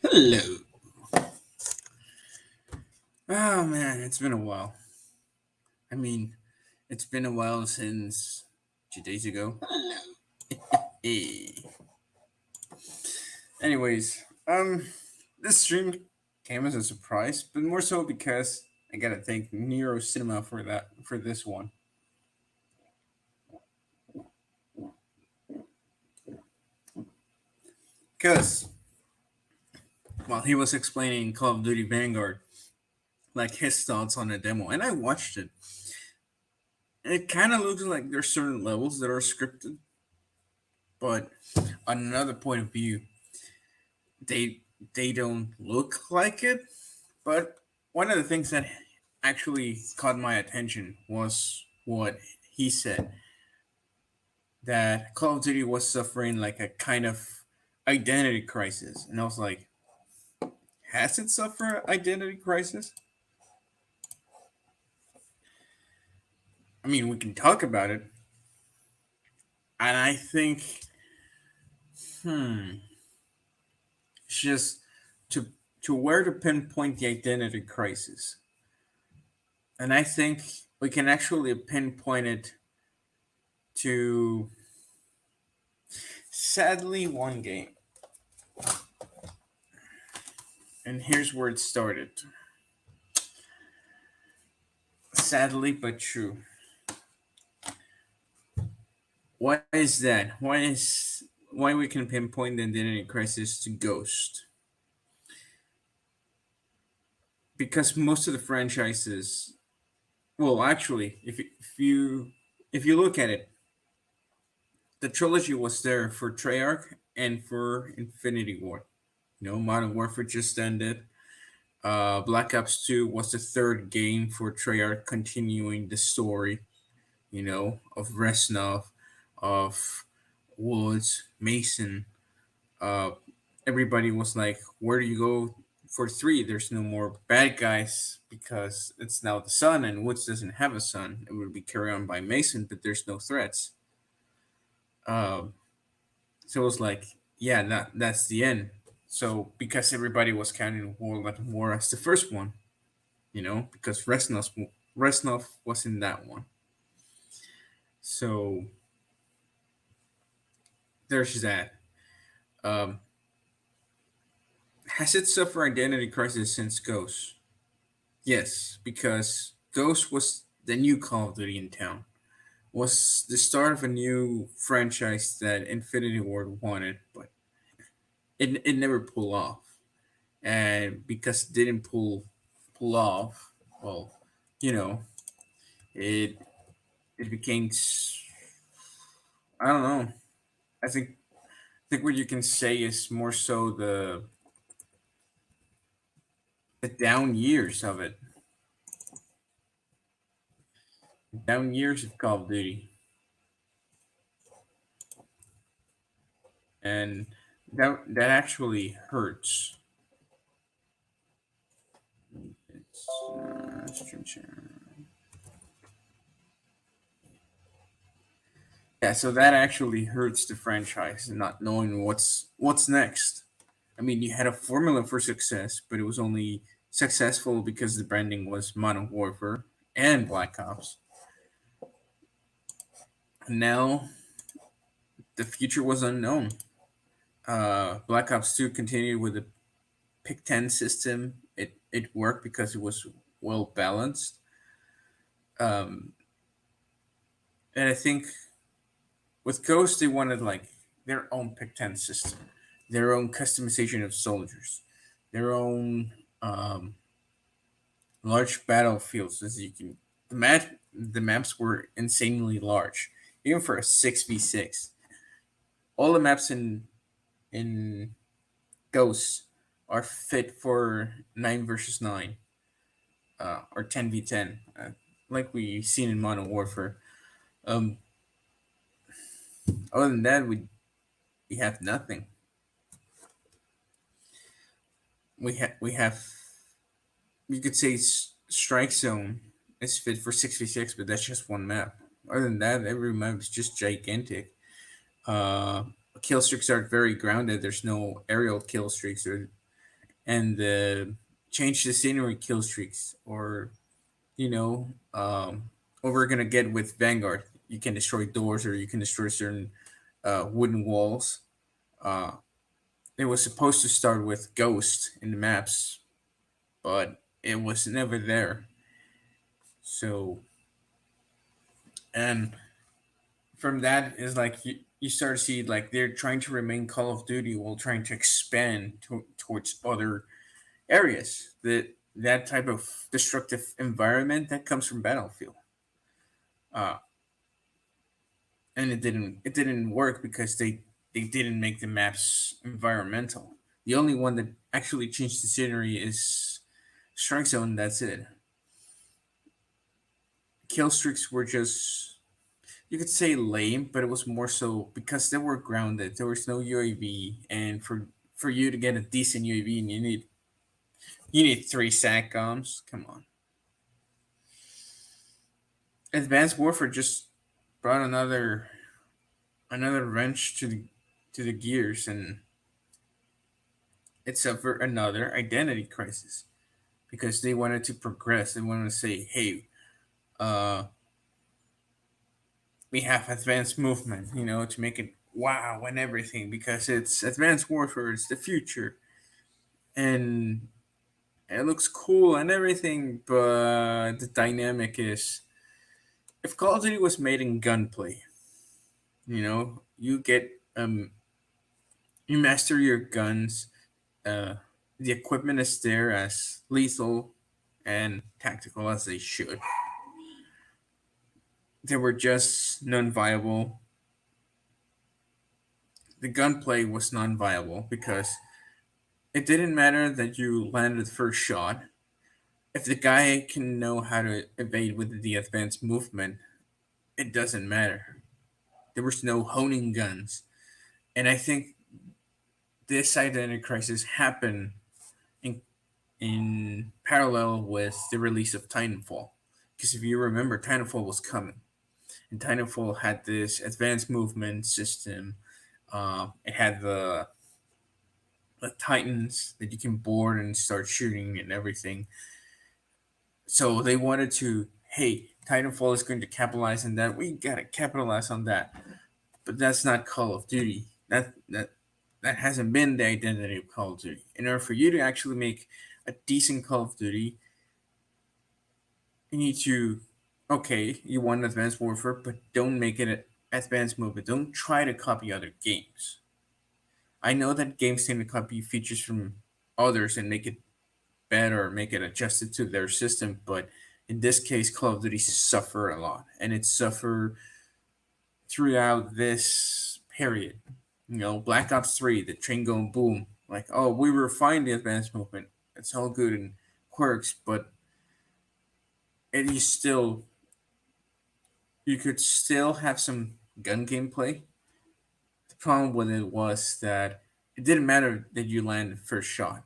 Hello. Oh man, it's been a while. I mean, it's been a while since 2 days ago. Hey. Anyways, this stream came as a surprise, but more so because I gotta thank Nero Cinema for this one. Because while he was explaining Call of Duty Vanguard, like his thoughts on the demo, and I watched it, it kind of looks like there's certain levels that are scripted, but on another point of view, they they don't look like it. But one of the things that actually caught my attention was what he said, that Call of Duty was suffering like a kind of identity crisis. And I was like, has it suffered identity crisis? I mean, we can talk about it. And I think, hmm, it's just to where to pinpoint the identity crisis. And I think we can actually pinpoint it to sadly one game. And here's where it started. Sadly but true. Why is that? Why we can pinpoint the identity crisis to Ghost? Because most of the franchises, well, actually, if you look at it, the trilogy was there for Treyarch and for Infinity War. You know, Modern Warfare just ended. Black Ops 2 was the third game for Treyarch, continuing the story, you know, of Resnov, of Woods, Mason. Uh, Everybody was like, "Where do you go for three? There's no more bad guys because it's now the sun, and Woods doesn't have a son. It would be carried on by Mason, but there's no threats." Um, so it was like, yeah, that's the end. So because everybody was counting World at War as the first one, you know, because Resnov was in that one. So there's that. Um, has it suffered identity crisis since Ghost? Yes, because Ghost was the new Call of Duty in town. Was the start of a new franchise that Infinity Ward wanted, but it never pulled off. And because it didn't pull off, well, you know, it it became I don't know. I think what you can say is more so the down years of it, down years of Call of Duty, and that actually hurts. It's, stream share. Yeah, so that actually hurts the franchise, not knowing what's next. I mean, you had a formula for success, but it was only successful because the branding was Modern Warfare and Black Ops. Now the future was unknown. Black Ops 2 continued with the Pick 10 system. It worked because it was well balanced. Um, and I think with Ghost, they wanted like their own Pick 10 system, their own customization of soldiers, their own large battlefields. As you can, the maps were insanely large, even for a 6v6. All the maps in Ghost are fit for 9 versus 9, or 10v10, like we seen in Modern Warfare. Um, Other than that, we have nothing. We have you could say Strike Zone is fit for 6v6, but that's just one map. Other than that, every map is just gigantic. Uh, Kill streaks are very grounded. There's no aerial kill streaks. and change the scenery kill streaks, or you know, what we're gonna get with Vanguard. You can destroy doors, or you can destroy certain wooden walls. Uh, it was supposed to start with Ghost in the maps, but it was never there. So, and from that is like you start to see like they're trying to remain Call of Duty while trying to expand towards other areas. That type of destructive environment that comes from Battlefield. Uh, and it didn't work because they didn't make the maps environmental. The only one that actually changed the scenery is Strike Zone. That's it. Kill streaks were just, you could say, lame, but it was more so because they were grounded. There was no UAV, and for you to get a decent UAV, you need three SATCOMs. Come on. Advanced Warfare just brought another wrench to the gears, and it suffered another identity crisis because they wanted to progress. They wanted to say, "Hey, uh, we have advanced movement, to make it wow and everything because it's advanced warfare. It's the future, and it looks cool and everything." But the dynamic is, if Call of Duty was made in gunplay, you get you master your guns. Uh, the equipment is there as lethal and tactical as they should. They were just non-viable. The gunplay was non-viable because it didn't matter that you landed the first shot. If the guy can know how to evade with the advanced movement, it doesn't matter. There was no honing guns. And I think this identity crisis happened in, in parallel with the release of Titanfall. Because if you remember, Titanfall was coming. And Titanfall had this advanced movement system. It had the Titans that you can board and start shooting and everything. So they wanted to, hey, Titanfall is going to capitalize on that. We gotta capitalize on that. But that's not Call of Duty. That hasn't been the identity of Call of Duty. In order for you to actually make a decent Call of Duty, you need to, okay, you want Advanced Warfare, but don't make it an advanced movement. Don't try to copy other games. I know that games tend to copy features from others and make it better, make it adjusted to their system, but in this case, Call of Duty suffer a lot, and it suffered throughout this period. Black Ops 3, the train going boom, like, oh, we refined the advanced movement. It's all good and quirks, but it is still, you could still have some gun gameplay. The problem with it was that it didn't matter that you land the first shot.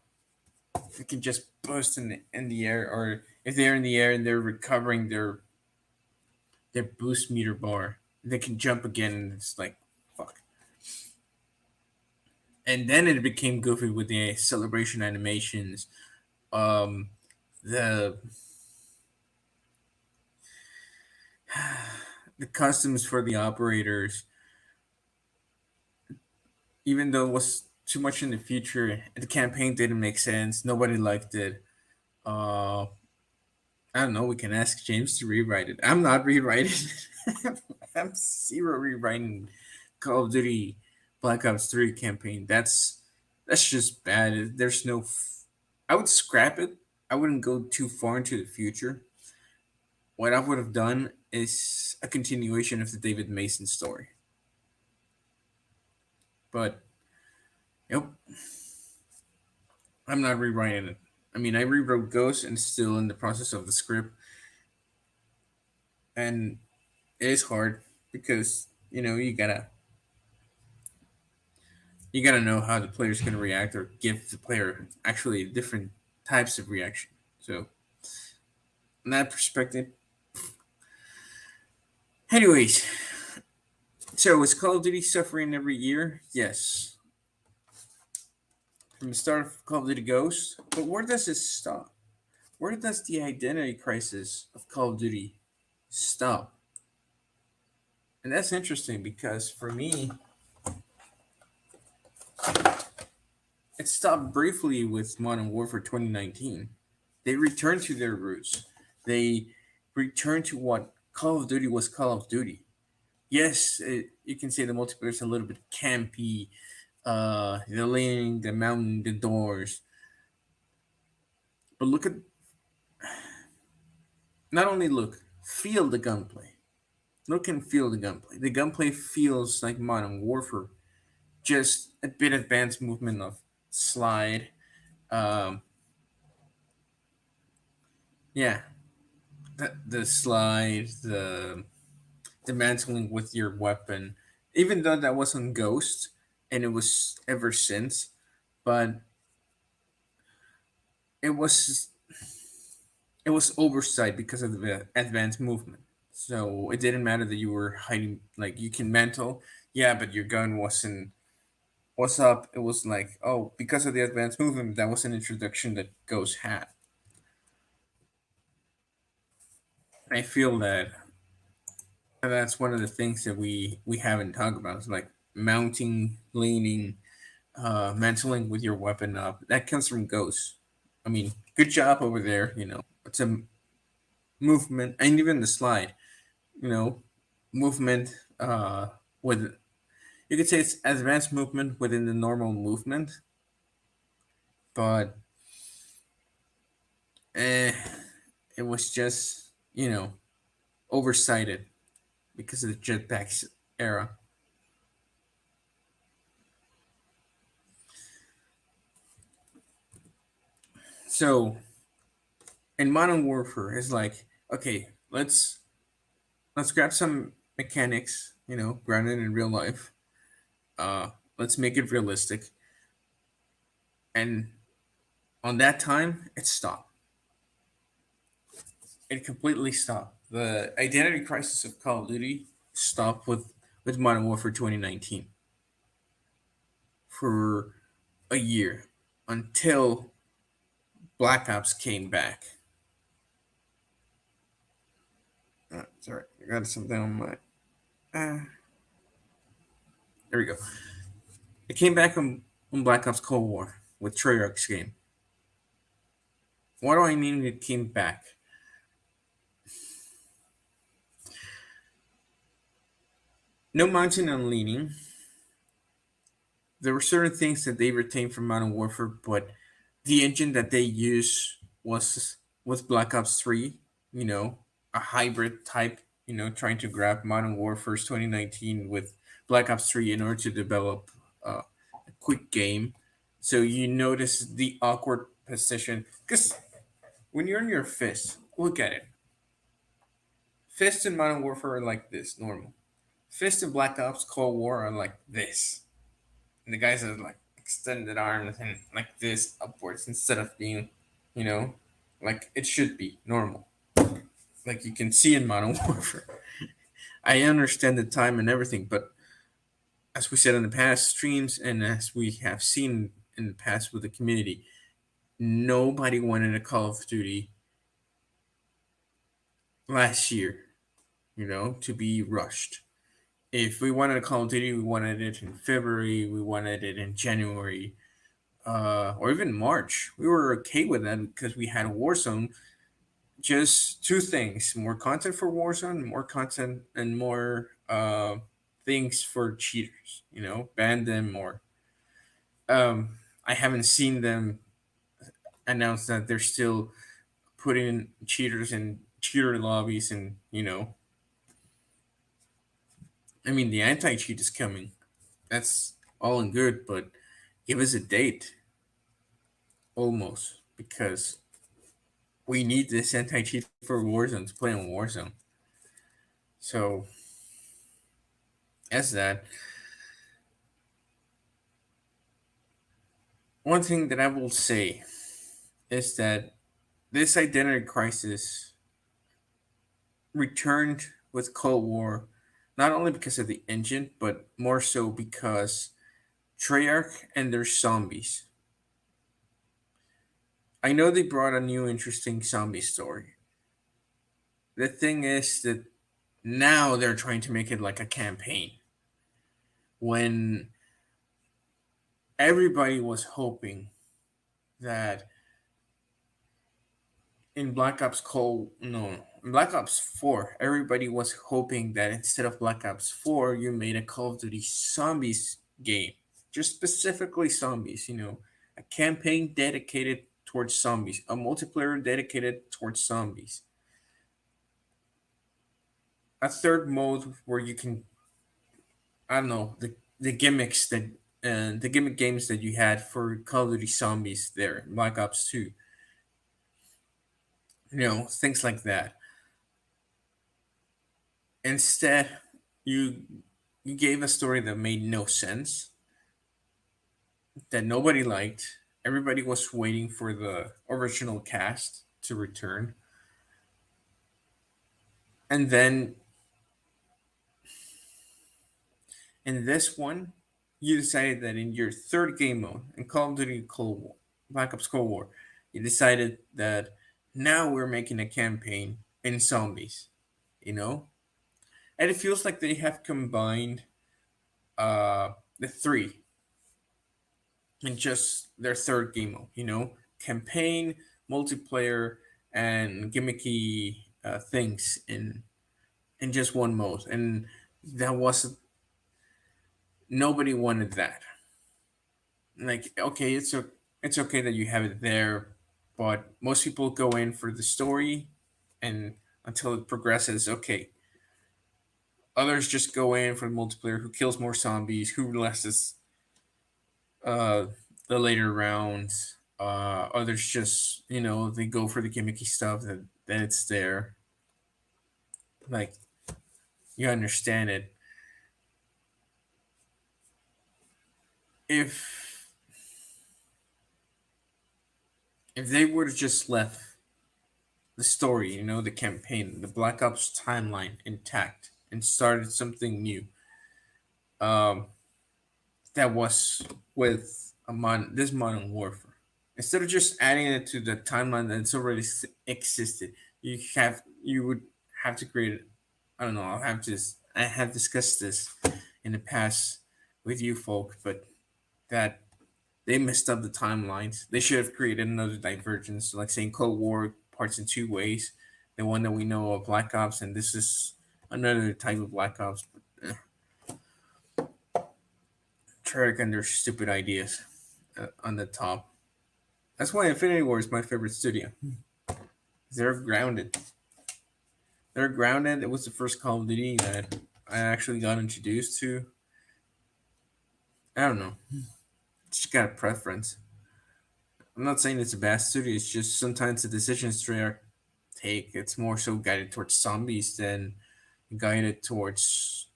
It can just burst in the air, or if they're in the air and they're recovering their boost meter bar, they can jump again, and it's like, fuck. And then it became goofy with the celebration animations, um, the the customs for the operators. Even though it was too much in the future, the campaign didn't make sense. Nobody liked it. Uh, I don't know. We can ask James to rewrite it. I'm not rewriting it. I'm zero rewriting Call of Duty Black Ops 3 campaign. That's just bad. There's no. I would scrap it. I wouldn't go too far into the future. What I would have done is a continuation of the David Mason story. But yep, I'm not rewriting it. I mean, I rewrote Ghost and still in the process of the script, and it is hard because you gotta know how the player's gonna react or give the player actually different types of reaction. So, in that perspective, anyways, so is Call of Duty suffering every year? Yes. from the start of Call of Duty Ghosts. But where does it stop? Where does the identity crisis of Call of Duty stop? And that's interesting because for me, it stopped briefly with Modern Warfare 2019. They returned to their roots. They returned to what Call of Duty was Call of Duty. Yes, you can say the multiplayer is a little bit campy, the lane, the mountain, the doors. But look at, not only look, feel the gunplay. Look and feel the gunplay. The gunplay feels like Modern Warfare, just a bit advanced movement of slide. Um, yeah, the slide, the mantling with your weapon. Even though that wasn't Ghost, and it was ever since, but it was it was oversight because of the advanced movement. So it didn't matter that you were hiding, like you can mantle, yeah, but your gun wasn't what's up. It was like, oh, because of the advanced movement, that was an introduction that Ghost had. I feel that that's one of the things that we haven't talked about. It's like mounting, leaning, mantling with your weapon up. That comes from Ghost. I mean, good job over there. It's a movement, and even the slide. You know, movement with you could say it's advanced movement within the normal movement, but eh, it was just oversighted because of the jetpacks era. So in Modern Warfare, it's like, okay, let's grab some mechanics, grounded in real life. Let's make it realistic. And on that time, it stopped. It completely stopped. The identity crisis of Call of Duty stopped with Modern Warfare 2019 for a year until Black Ops came back. Sorry, I got something on my. There we go. It came back on Black Ops Cold War with Treyarch's game. What do I mean it came back? No mounting and leaning. There were certain things that they retained from Modern Warfare, but the engine that they used was Black Ops 3, a hybrid type, trying to grab Modern Warfare's 2019 with Black Ops 3 in order to develop a quick game. So you notice the awkward position. Because when you're in your fist, look at it. Fist in Modern Warfare are like this, normal. Fist in Black Ops Cold War are like this. And the guys are like extended arms and like this upwards instead of being, you know, like it should be normal. Like you can see in Modern Warfare. I understand the time and everything, but as we said in the past streams and as we have seen in the past with the community, nobody wanted a Call of Duty last year, to be rushed. If we wanted a Call of Duty, we wanted it in February, we wanted it in January, or even March. We were okay with that because we had Warzone. Just two things: more content for Warzone, more content, and more things for cheaters. Ban them or I haven't seen them announce that they're still putting cheaters in cheater lobbies, and I mean the anti cheat is coming. That's all and good, but give us a date almost because we need this anti cheat for Warzone to play on Warzone. So as that, one thing that I will say is that this identity crisis returned with Cold War, not only because of the engine, but more so because Treyarch and their zombies. I know they brought a new interesting zombie story. The thing is that now they're trying to make it like a campaign when everybody was hoping that in Black Ops Cold, no, in Black Ops 4, everybody was hoping that instead of Black Ops 4, you made a Call of Duty Zombies game. Just specifically zombies, a campaign dedicated towards zombies, a multiplayer dedicated towards zombies, a third mode where you can, I don't know, the gimmicks that, the gimmick games that you had for Call of Duty Zombies there, in Black Ops 2, things like that. Instead, you you gave a story that made no sense, that nobody liked. Everybody was waiting for the original cast to return. And then in this one, you decided that in your third game mode, in Call of Duty Cold War, Black Ops Cold War, you decided that now we're making a campaign in zombies, you know? And it feels like they have combined the three in just their third game mode, campaign, multiplayer, and gimmicky things in just one mode. And that was nobody wanted that. Like, okay, it's okay that you have it there, but most people go in for the story, and until it progresses, okay. Others just go in for the multiplayer, who kills more zombies, who lasts uh, the later rounds. Others just, they go for the gimmicky stuff that then it's there. Like, you understand it. If they would have just left the story, the campaign, the Black Ops timeline intact and started something new, um, that was with this Modern Warfare. Instead of just adding it to the timeline that's already existed, you would have to create. I don't know. I have discussed this in the past with you folk, but that they messed up the timelines. They should have created another divergence, like saying Cold War parts in two ways. The one that we know of Black Ops, and this is another type of Black Ops. But, Treyarch and their stupid ideas on the top. That's why Infinity War is my favorite studio. They're grounded. They're grounded. It was the first Call of Duty that I actually got introduced to. I don't know. Just got a preference. I'm not saying it's a bad studio. It's just sometimes the decisions Treyarch take, it's more so guided towards zombies than guided towards,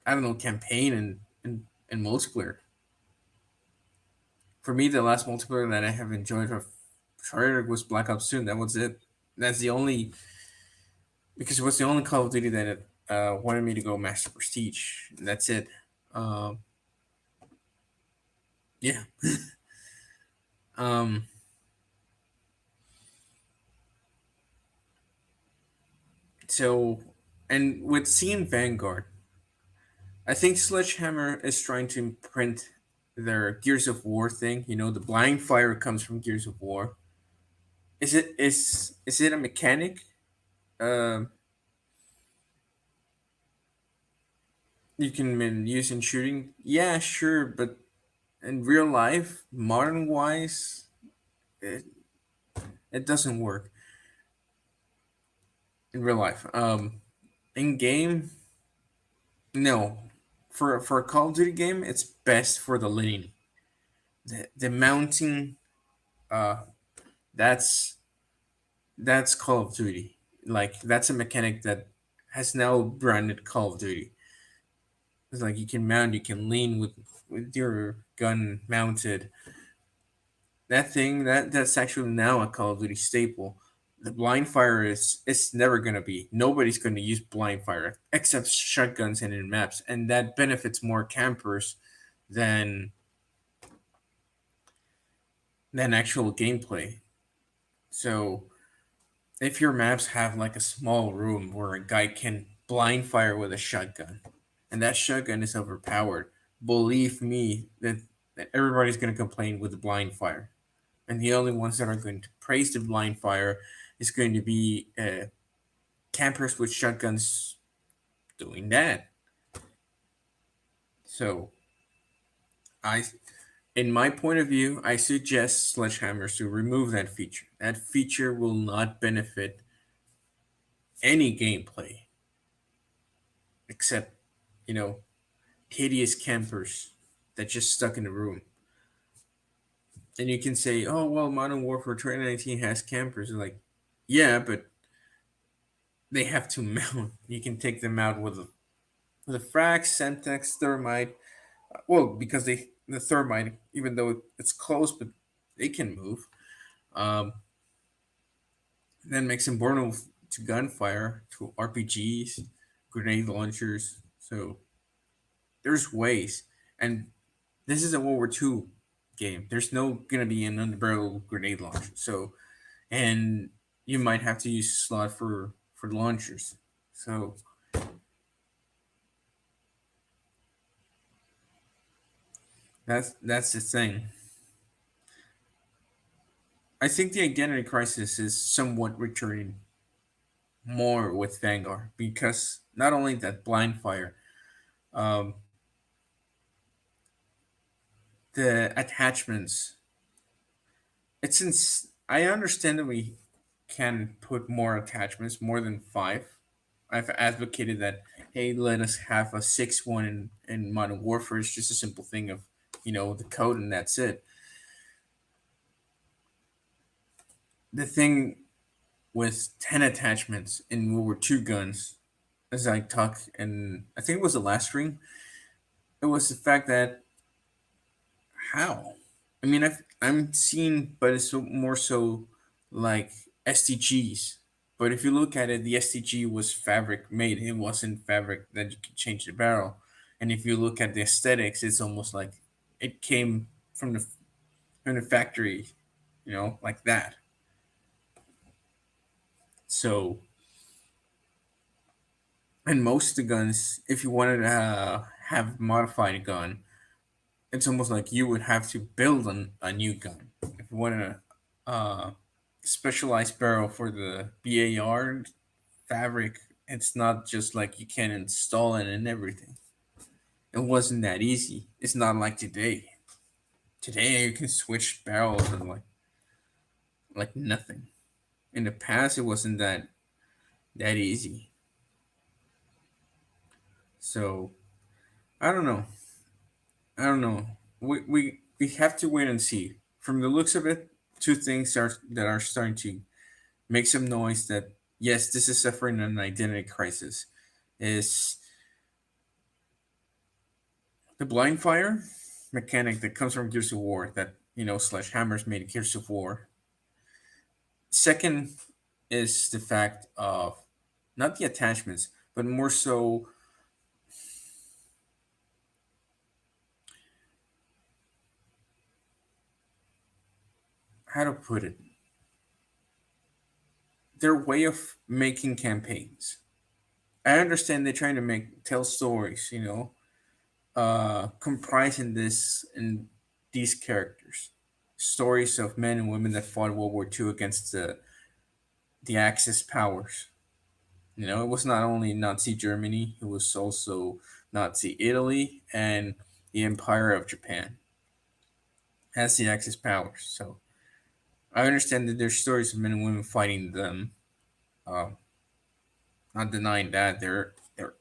I don't know, campaign and multiplayer. For me, the last multiplayer that I have enjoyed of Treyarch was Black Ops 2. That was it. That's the only, because it was the only Call of Duty that wanted me to go Master Prestige. That's it. Um, yeah. um, so, and with seeing Vanguard, I think Sledgehammer is trying to imprint their Gears of War thing. The blind fire comes from Gears of War. Is it a mechanic? Um, you can use in shooting. Yeah, sure, but in real life, modern wise, it, it doesn't work in real life. In game, no. For a Call of Duty game, it's best for the lane. The mounting, uh, that's that's Call of Duty. Like, that's a mechanic that has now branded Call of Duty. It's like you can mount, you can lean with your gun mounted. That thing that's actually now a Call of Duty staple. The blind fire is it's never gonna be. Nobody's gonna use blind fire except shotguns and in maps, and that benefits more campers than than actual gameplay. So if your maps have like a small room where a guy can blind fire with a shotgun, and that shotgun is overpowered, believe me that everybody's going to complain with the blind fire. And the only ones that are going to praise the blind fire is going to be campers with shotguns doing that. So I, in my point of view, I suggest sledgehammers to remove that feature. That feature will not benefit any gameplay except, you know, hideous campers that just stuck in the room. And you can say, "Oh well, Modern Warfare 2019 has campers." Like, yeah, but they have to mount. You can take them out with a frag, Semtex, thermite. Well, because the thermite, even though it's close, but they can move. Um, then makes them vulnerable to gunfire, to RPGs, grenade launchers. So there's ways, and this is a World War II game. There's no gonna be an underbarrel grenade launcher. So, and you might have to use a slot for launchers. So that's the thing. I think the identity crisis is somewhat returning more with Vanguard because not only that blind fire, um, the attachments. I understand that we can put more attachments, more than five. I've advocated that. Hey, let us have a 6-1 in Modern Warfare. It's just a simple thing of, the code and that's it. The thing with 10 attachments in World War II guns, as I talk, and I think it was the last stream, it was the fact that how? I mean, I'm seeing, but it's more so like STGs. But if you look at it, the STG was fabric made. It wasn't fabric that you could change the barrel. And if you look at the aesthetics, it's almost like it came from the factory, like that. So, and most of the guns, if you wanted to have modified a gun, it's almost like you would have to build a new gun. If you wanted a specialized barrel for the BAR fabric, it's not just like you can install it and everything. It wasn't that easy. It's not like today. Today you can switch barrels and like nothing. In the past, it wasn't that easy. So I don't know. I don't know. We have to wait and see. From the looks of it, two things that are starting to make some noise. That yes, this is suffering an identity crisis. Is the blind fire mechanic that comes from Gears of War that Sledgehammer's made Gears of War. Second is the fact of not the attachments, but more so how to put it. Their way of making campaigns. I understand they're trying to tell stories, comprising this in these characters, stories of men and women that fought World War II against the Axis powers. It was not only Nazi Germany; it was also Nazi Italy and the Empire of Japan as the Axis powers. So I understand that there's stories of men and women fighting them. Um, not denying that there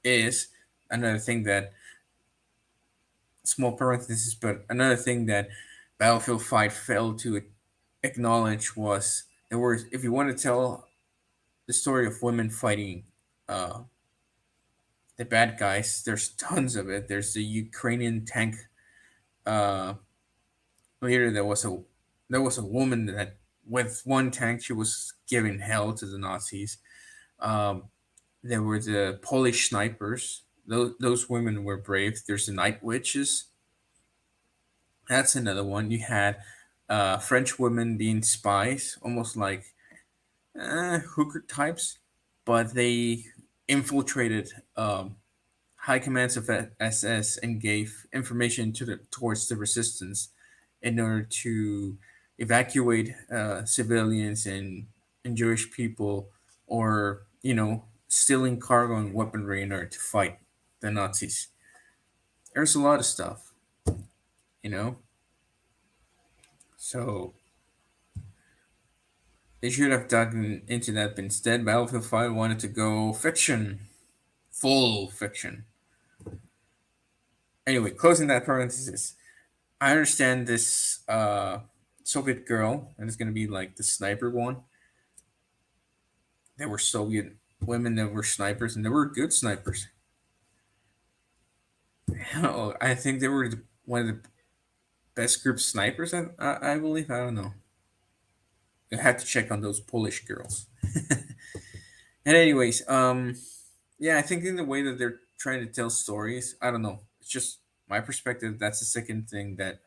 is another thing that small parenthesis, but another thing that Battlefield 5 failed to acknowledge was there were, if you want to tell the story of women fighting uh, the bad guys, there's tons of it. There's the Ukrainian tank uh, leader that was a woman that with one tank she was giving hell to the Nazis. Um, there were the Polish snipers. Those women were brave. There's the night witches. That's another one. You had French women being spies, almost like hooker types, but they infiltrated high commands of SS and gave information to the towards the resistance in order to evacuate civilians and Jewish people, or stealing cargo and weaponry in order to fight the Nazis. There's a lot of stuff, you know. So they should have dug into that, but instead, Battlefield 5 wanted to go fiction, full fiction. Anyway, closing that parenthesis, I understand this Soviet girl, and it's gonna be like the sniper one. There were Soviet women that were snipers, and they were good snipers. Hell, I think they were one of the best group snipers. I believe. I don't know. I had to check on those Polish girls. And anyways, yeah, I think in the way that they're trying to tell stories, I don't know. It's just my perspective. That's the second thing that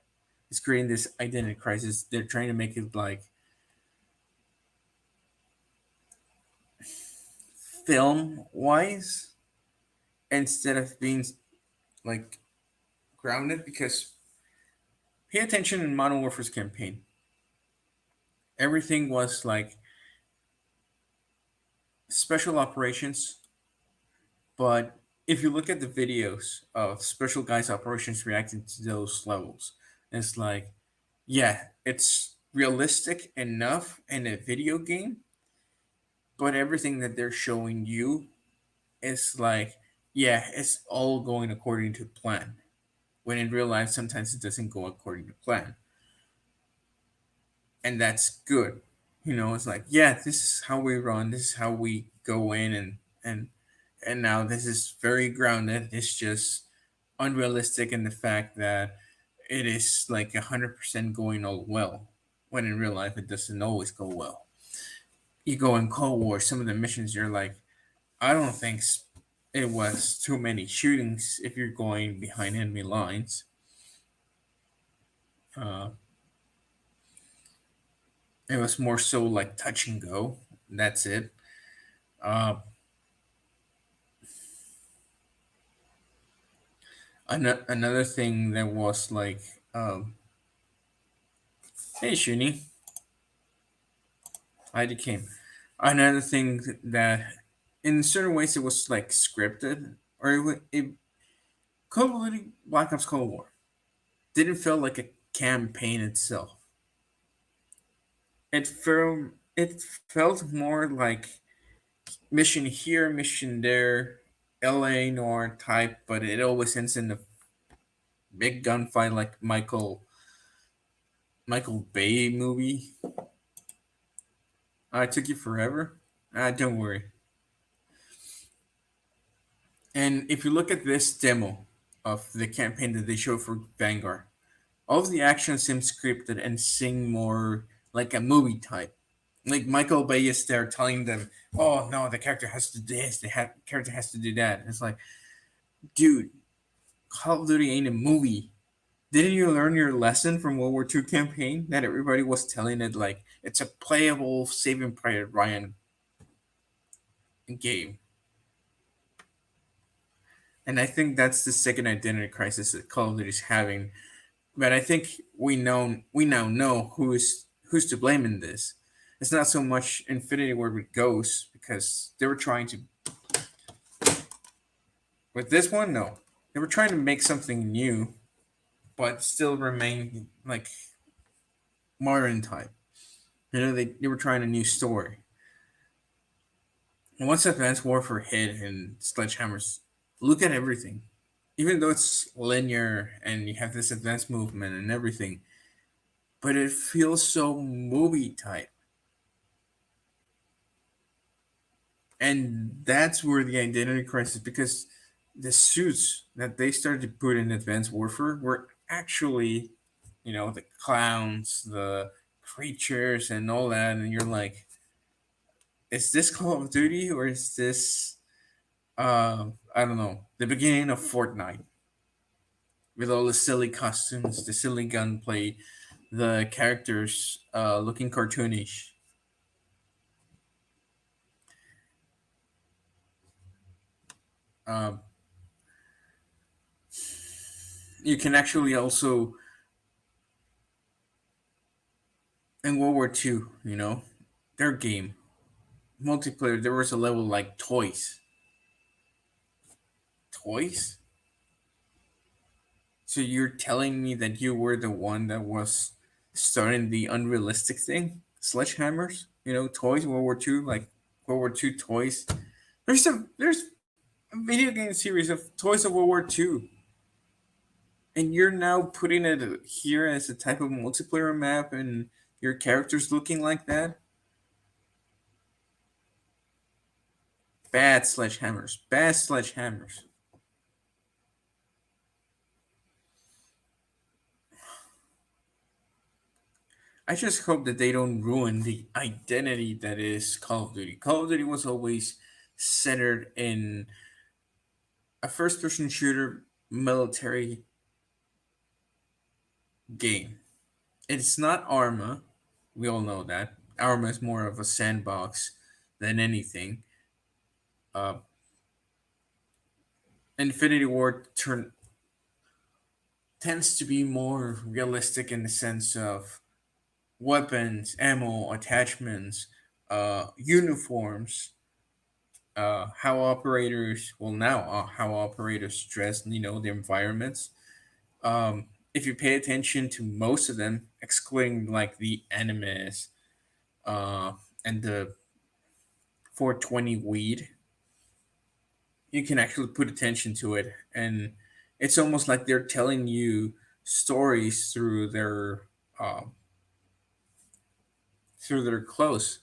is creating this identity crisis. They're trying to make it like film wise instead of being like grounded, because pay attention in Modern Warfare's campaign. Everything was like special operations, but if you look at the videos of special guys operations reacting to those levels, it's like, yeah, it's realistic enough in a video game, but everything that they're showing you is like, yeah, it's all going according to plan. When in real life, sometimes it doesn't go according to plan, and that's good. It's like, yeah, this is how we run. This is how we go in, and now this is very grounded. It's just unrealistic in the fact that it is like 100% going all well, when in real life it doesn't always go well. You go in Cold War, some of the missions you're like, I don't think it was too many shootings if you're going behind enemy lines. Uh, it was more so like touch and go. That's it. Uh, another thing that was like, hey Shuni, I came. Another thing that, in certain ways, it was like scripted, or it Call of Duty Black Ops Cold War didn't feel like a campaign itself. It felt more like mission here, mission there, LA Noir type, but it always ends in a big gunfight like Michael Bay movie. I took you forever. Don't worry. And if you look at this demo of the campaign that they show for Vanguard, all of the action seems scripted and seem more like a movie type. Like Michael Bay is there telling them, "Oh no, the character has to do this, character has to do that." And it's like, dude, Call of Duty ain't a movie. Didn't you learn your lesson from World War II campaign that everybody was telling it like it's a playable Saving Private Ryan game? And I think that's the second identity crisis that Call of Duty is having. But I think we now know who's to blame in this. It's not so much Infinity Ward with Ghosts, because they were trying to, with this one, no, they were trying to make something new, but still remain like modern type. They were trying a new story. And once Advanced Warfare hit and Sledgehammers, look at everything. Even though it's linear and you have this advanced movement and everything, but it feels so movie type. And that's where the identity crisis, because the suits that they started to put in Advanced Warfare were actually, the clowns, the creatures, and all that. And you're like, is this Call of Duty, or is this, I don't know, the beginning of Fortnite with all the silly costumes, the silly gunplay, the characters looking cartoonish. Um, you can actually also in World War II, their game multiplayer. There was a level like toys. Toys. So you're telling me that you were the one that was starting the unrealistic thing? Sledgehammers? Toys, World War II, like World War II toys. There's a video game series of toys of World War II. And you're now putting it here as a type of multiplayer map and your characters looking like that? Bad sledgehammers. Bad sledgehammers. I just hope that they don't ruin the identity that is Call of Duty. Call of Duty was always centered in a first person shooter military game. It's not Arma. We all know that. Arma is more of a sandbox than anything. Uh, Infinity Ward tends to be more realistic in the sense of weapons, ammo, attachments, uniforms, how operators how operators dress, the environments. If you pay attention to most of them, excluding like the enemies uh, and the 420 weed, you can actually put attention to it, and it's almost like they're telling you stories um, through their clothes.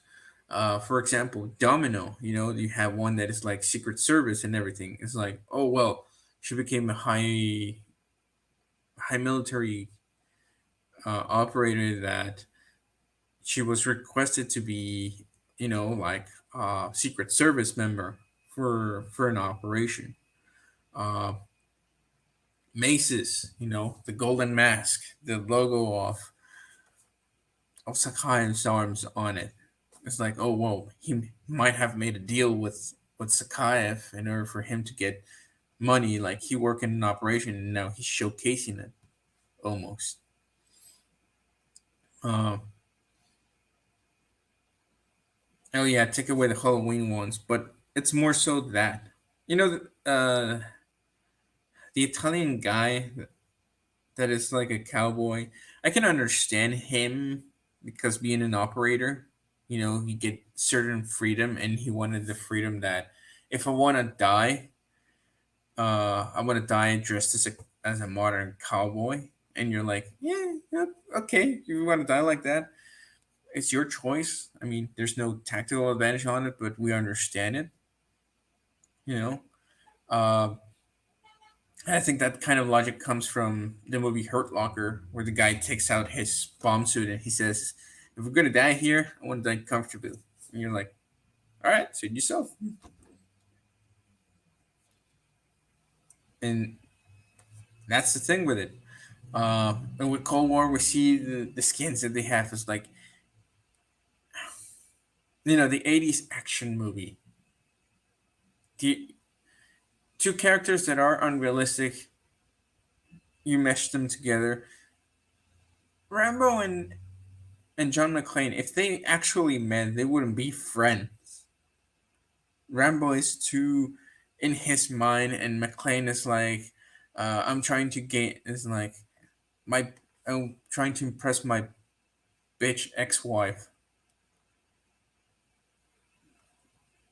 For example, Domino, you have one that is like Secret Service and everything. It's like, oh well, she became a high military operator that she was requested to be, like a Secret Service member for an operation. Uh, Maces, the golden mask, the logo of Sakai's arms on it. It's like, oh whoa, he might have made a deal with Sakaev in order for him to get money. Like he worked in an operation, and now he's showcasing it almost. Uh, oh yeah, take away the Halloween ones, but it's more so that the Italian guy that is like a cowboy. I can understand him because being an operator, he get certain freedom, and he wanted the freedom that if I want to die, I want to die dressed as a modern cowboy. And you're like, yeah, yep, okay, you want to die like that? It's your choice. I mean, there's no tactical advantage on it, but we understand it. You know, uh, I think that kind of logic comes from the movie Hurt Locker, where the guy takes out his bomb suit and he says, "If we're gonna die here, I want to die comfortably." And you're like, "All right, suit yourself." And that's the thing with it. And with Cold War, we see the skins that they have is like, the '80s action movie. The two characters that are unrealistic, you mesh them together. Rambo and John McClane, if they actually met, they wouldn't be friends. Rambo is too in his mind, and McClane is like, I'm trying to gain. Is like my I'm trying to impress my bitch ex-wife,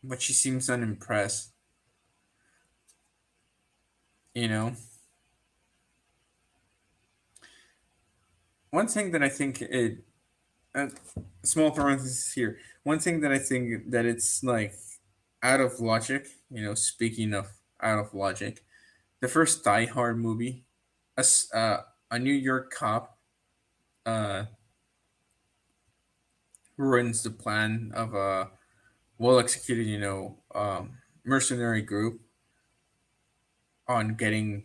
but she seems unimpressed. You know, one thing that I think it. Uh, Small parenthesis here. One thing that I think that it's like out of logic. Speaking of out of logic, the first Die Hard movie, a New York cop uh, ruins the plan of a well executed, mercenary group on getting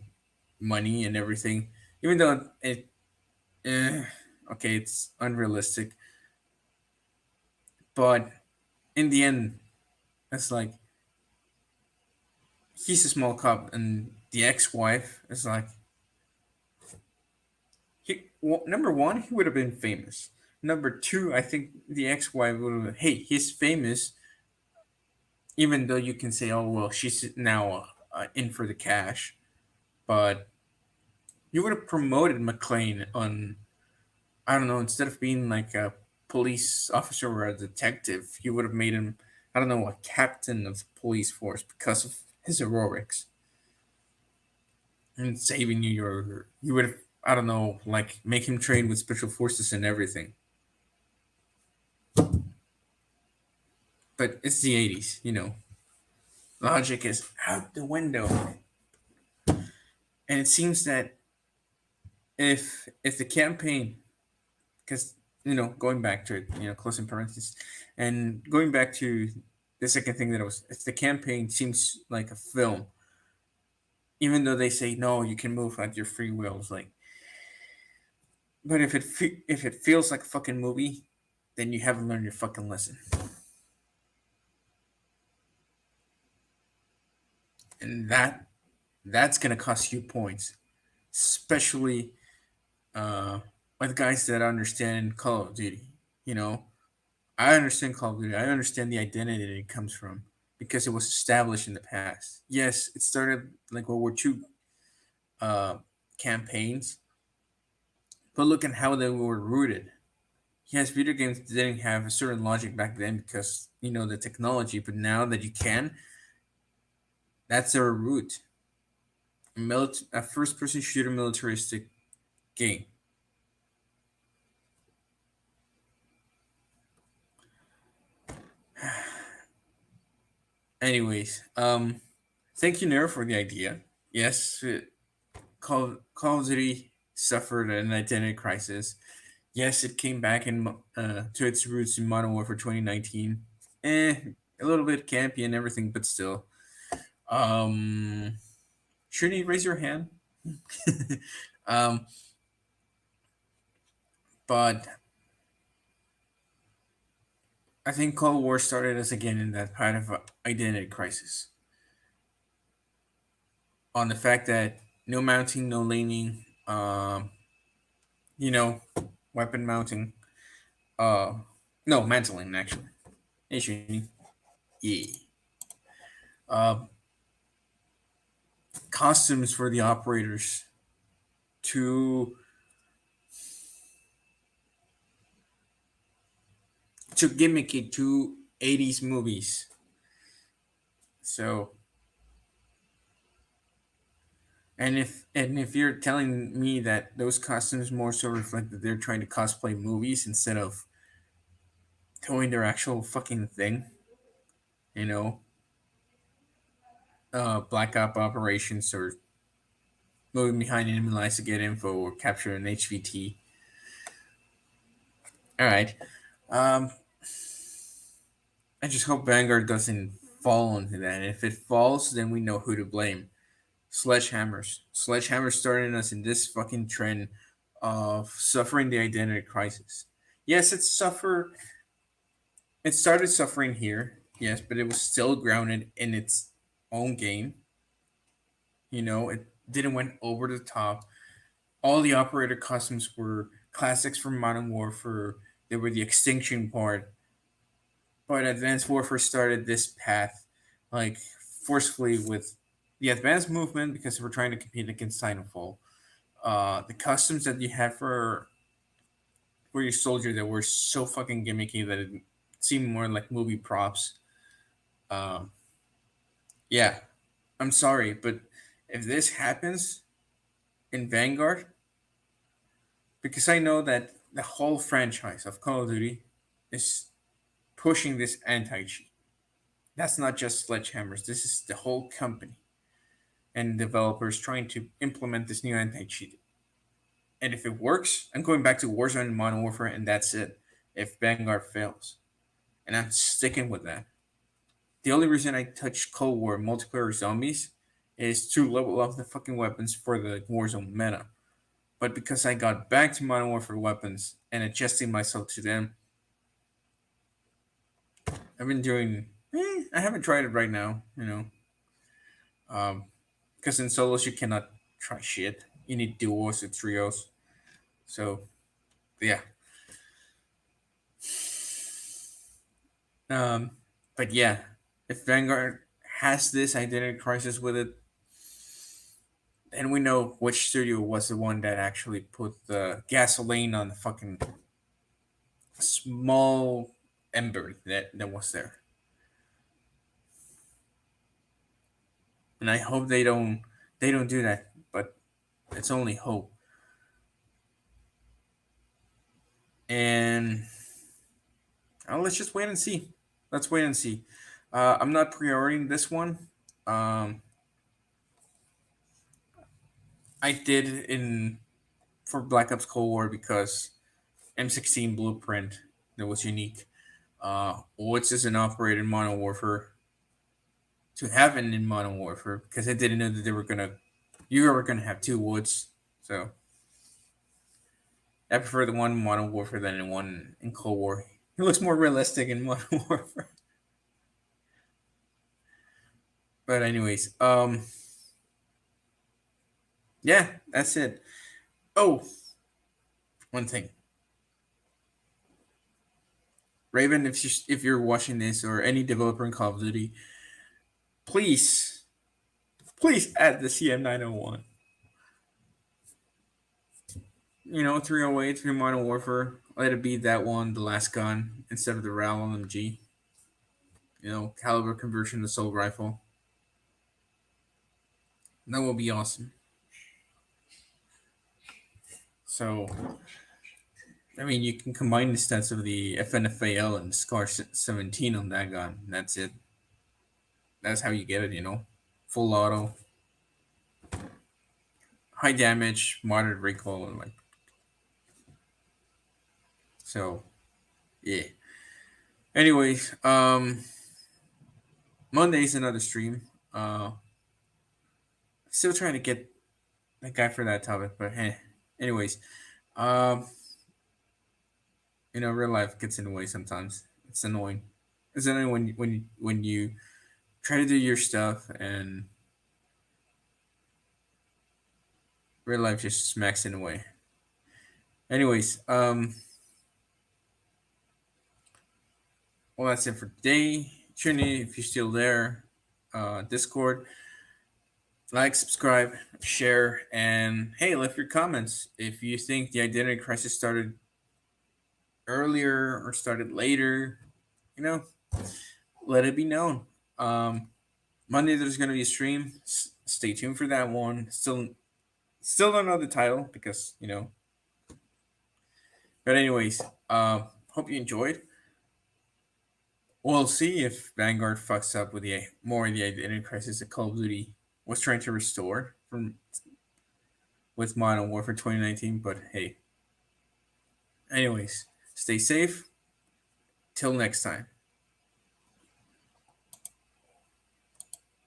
money and everything. Even though it, eh, Okay, it's unrealistic, but in the end, it's like he's a small cop, and the ex-wife is like number one, he would have been famous. Number two, I think the ex-wife would have. Hey, he's famous, even though you can say, oh well, she's now in for the cash, but you would have promoted McClane on, I don't know, instead of being like a police officer or a detective, you would have made him, I don't know, a captain of the police force because of his heroics and saving New York. You would have, I don't know, like make him train with special forces and everything. But it's the 80s, you know. Logic is out the window. And it seems that if the campaign, because, you know, going back to it, you know, closing parentheses, and going back to the second thing that it was, if the campaign seems like a film, even though they say no, you can move at your free will, it's like, but if it feels like a fucking movie, then you haven't learned your fucking lesson, and that's gonna cost you points, especially with guys that understand Call of Duty. You know, I understand Call of Duty. I understand the identity that it comes from because it was established in the past. Yes, it started like World War II uh, campaigns, but look at how they were rooted. Yes, video games didn't have a certain logic back then because, you know, the technology, but now that you can, that's their root. A first-person shooter militaristic game. Anyways, thank you, Nero, for the idea. Yes, Call of Duty suffered an identity crisis. Yes, it came back to its roots in Modern Warfare 2019. Eh, a little bit campy and everything, but still. Um, shouldn't you raise your hand? um, but I think Cold War started us again in that kind of identity crisis. On the fact that no mounting, no laning, you know, weapon mounting, uh, no, mantling actually. Hey, Srini. Yeah. Uh, costumes for the operators to gimmick it to 80s movies. So, and if you're telling me that those costumes more so reflect that they're trying to cosplay movies instead of doing their actual fucking thing, you know, black op operations or moving behind enemy lines to get info or capture an HVT. All right. Um, I just hope Vanguard doesn't fall into that. And if it falls, then we know who to blame. Sledgehammers. Sledgehammers starting us in this fucking trend of suffering the identity crisis. Yes, it started suffering here, yes, but it was still grounded in its own game. You know, it didn't went over the top. All the operator costumes were classics from Modern Warfare. They were the extinction part. But Advanced Warfare started this path, like forcefully with the advanced movement because we're trying to compete against Titanfall. The customs that you have for your soldier that were so fucking gimmicky that it seemed more like movie props. Um, yeah, I'm sorry, but if this happens in Vanguard, because I know that the whole franchise of Call of Duty is pushing this anti cheat. That's not just Sledgehammers, this is the whole company and developers trying to implement this new anti cheat. And if it works, I'm going back to Warzone and Modern Warfare, and that's it. If Vanguard fails. And I'm sticking with that. The only reason I touch Cold War multiplayer zombies is to level up the fucking weapons for the Warzone meta. But because I got back to Modern Warfare weapons and adjusting myself to them. I've been doing. I haven't tried it right now. Because in solos you cannot try shit. You need duos or trios. So yeah. Um, but yeah, if Vanguard has this identity crisis with it, then we know which studio was the one that actually put the gasoline on the fucking small ember that was there. And I hope they don't do that, but it's only hope. And let's just wait and see. Let's wait and see. I'm not pre-ordering this one. Um, I did in for Black Ops Cold War because M16 blueprint that was unique. Woods is an operator in Modern Warfare to have it in Modern Warfare because I didn't know that you were gonna have two Woods. So I prefer the one in Modern Warfare than the one in Cold War. It looks more realistic in Modern Warfare. But anyways, yeah, that's it. Oh, one thing, Raven, if you're watching this or any developer in Call of Duty, please add the CM901. 308 through Modern Warfare. Let it be that one, the last gun, instead of the RAL LMG. Caliber conversion to assault rifle. That will be awesome. So, I mean, you can combine the stats of the FNFAL and SCAR 17 on that gun. That's it. That's how you get it, Full auto, high damage, moderate recoil, and like. So, yeah. Anyways, Monday's another stream. Still trying to get that guy for that topic, but hey. Anyways, um, real life gets in the way sometimes. It's annoying. It's annoying when you try to do your stuff and real life just smacks in the way. Anyways, well, that's it for today. Tune in if you're still there. Discord, like, subscribe, share, and hey, leave your comments if you think the identity crisis started earlier or started later. Let it be known. Monday there's gonna be a stream. Stay tuned for that one. Still don't know the title because. But anyways, hope you enjoyed. We'll see if Vanguard fucks up with the more of the identity crisis that Call of Duty was trying to restore from with Modern Warfare 2019. But hey, anyways, stay safe. Till next time.